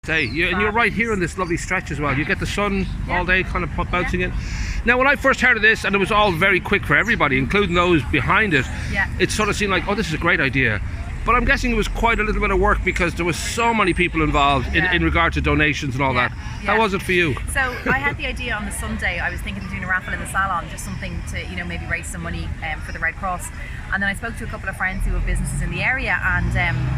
Day. And you're right here on this lovely stretch as well. You get the sun all day kind of bouncing in. Now when I first heard of this, and it was all very quick for everybody, including those behind it, it sort of seemed like, oh, this is a great idea. But I'm guessing it was quite a little bit of work because there was so many people involved in regard to donations and all that. How was it for you? So I had the idea on the Sunday. I was thinking of doing a raffle in the salon, just something to, you know, maybe raise some money for the Red Cross. And then I spoke to a couple of friends who have businesses in the area, and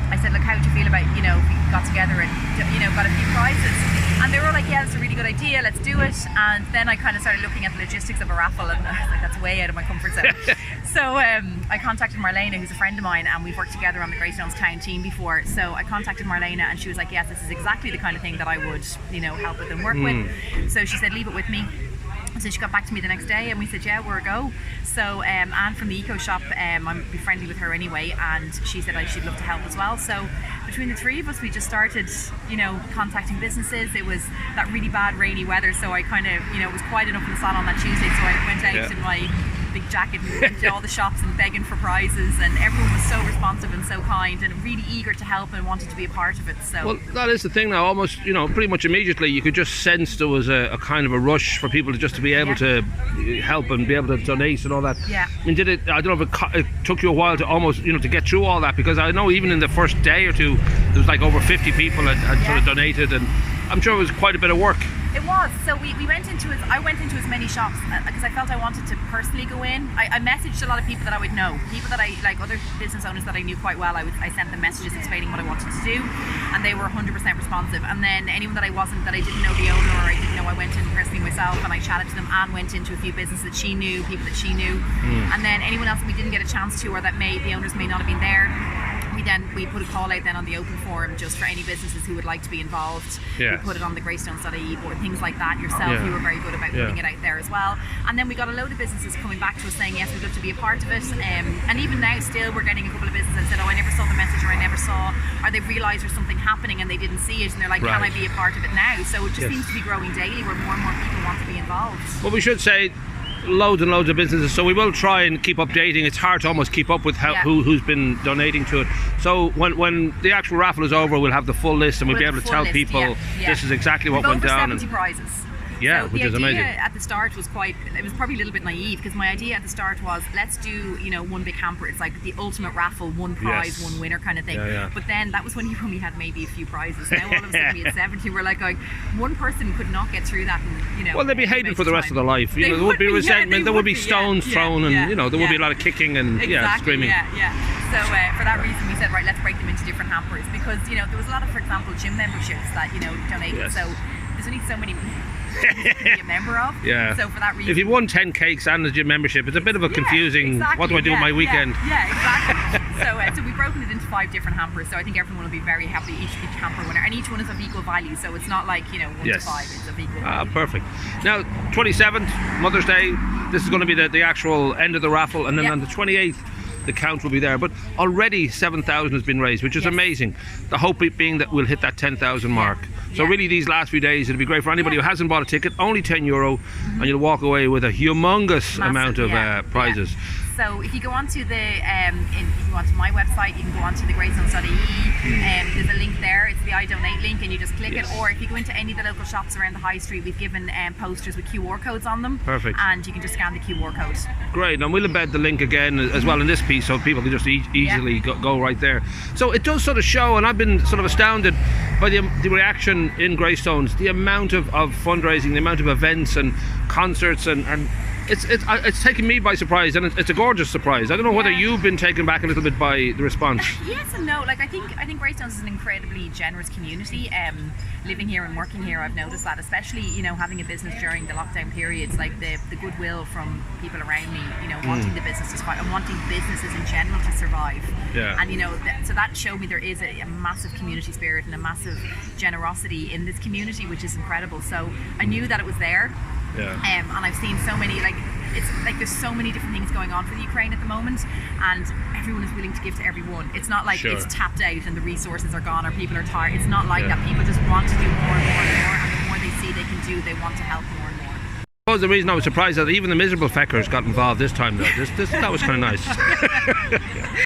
I said, look, how do you feel about, you know, we got together and, you know, got a few prizes? And they were like, yeah, it's a really good idea, let's do it. And then I kind of started looking at the logistics of a raffle, and I was like, that's way out of my comfort zone. So I contacted Marlena, who's a friend of mine, and we've worked together on the Greystones Town team before. So I contacted Marlena, and she was like, yes, this is exactly the kind of thing that I would, you know, help with and work with. So she said, leave it with me. So she got back to me the next day, and we said, yeah, we're a go. So Anne from the Eco Shop, I'm be friendly with her anyway, and she said she'd love to help as well. So between the three of us, we just started, you know, contacting businesses. It was that really bad rainy weather, so I kind of, you know, it was quiet enough in the salon that Tuesday, so I went out in my big jacket and went to all the shops and begging for prizes, and everyone was so responsive and so kind and really eager to help and wanted to be a part of it. So well, that is the thing now, almost, you know, pretty much immediately you could just sense there was a kind of a rush for people to just to be able to help and be able to donate and all that. I mean, I don't know if it took you a while to almost, you know, to get through all that, because I know even in the first day or two there was like over 50 people had sort of donated, and I'm sure it was quite a bit of work. It was. So I went into as many shops because I felt I wanted to personally go in. I messaged a lot of people that I would know, people that I like, other business owners that I knew quite well. I sent them messages explaining what I wanted to do, and they were 100% responsive. And then anyone that I didn't know the owner, or I didn't know, I went in personally myself and I chatted to them, and went into a few businesses that she knew, people that she knew. And then anyone else that we didn't get a chance to, or that the owners may not have been there, we put a call out then on the open forum just for any businesses who would like to be involved. We put it on the Greystones.ie board, things like that. Yourself, you were very good about putting it out there as well. And then we got a load of businesses coming back to us saying, yes, we'd love to be a part of it. And even now still we're getting a couple of businesses that said, oh, I never saw the message, or I never saw, or they've realised there's something happening and they didn't see it, and they're like, can I be a part of it now? So it just seems to be growing daily, where more and more people want to be involved. Well, we should say loads and loads of businesses, so we will try and keep updating. It's hard to almost keep up with who's been donating to it. So when the actual raffle is over, we'll have the full list, and we'll be able to tell people this is exactly what went down. Over 70 prizes. Yeah, so which is amazing. The idea at the start was it was probably a little bit naive, because my idea at the start was, let's do, you know, one big hamper. It's like the ultimate raffle, one prize, one winner kind of thing. But then that was when you only had maybe a few prizes. Now all of a sudden we had 70. We're like, one person could not get through that, and, you know. Well, they'd be hated for the rest of their life. You know, there would be resentment, there would be stones thrown, and you know, there would be a lot of kicking and screaming. So for that reason we said, right, let's break them into different hampers, because, you know, there was a lot of, for example, gym memberships that, you know, donated. So there's only so many to be a member of. So for that reason, if you won 10 cakes and a gym membership, it's a bit of a confusing, what do I do with my weekend? So we've broken it into 5 different hampers, so I think everyone will be very happy, each hamper winner, and each one is of equal value, so it's not like, you know, 1 to 5, it's of equal value. Perfect. Now 27th, Mother's Day, this is going to be the actual end of the raffle, and then on the 28th the count will be there, but already 7,000 has been raised, which is amazing. The hope being that we'll hit that 10,000 mark. So really these last few days it'll be great for anybody who hasn't bought a ticket, only €10, and you'll walk away with a humongous amount of prizes. So if you go onto if you go onto my website, you can go onto the Greystones.ie, there's a link there, it's the I Donate link, and you just click it, or if you go into any of the local shops around the high street, we've given posters with QR codes on them. Perfect. And you can just scan the QR code. Great, and we'll embed the link again as well in this piece, so people can just easily go right there. So it does sort of show, and I've been sort of astounded by the reaction in Greystones, the amount of fundraising, the amount of events and concerts, and it's taken me by surprise, and it's a gorgeous surprise. I don't know whether you've been taken back a little bit by the response. Yes and no. Like I think Greystones is an incredibly generous community. Living here and working here, I've noticed that, especially, you know, having a business during the lockdown periods, like the goodwill from people around me, you know, wanting the business to survive and wanting businesses in general to survive. And you know, so that showed me there is a massive community spirit and a massive generosity in this community, which is incredible. So I knew that it was there. And I've seen so many, it's like there's so many different things going on for the Ukraine at the moment, and everyone is willing to give to everyone. It's not like it's tapped out and the resources are gone or people are tired. It's not like that. People just want to do more and more and more, and the more they see they can do, they want to help more and more. I suppose the reason I was surprised that even the miserable feckers got involved this time, though. That was kind of nice.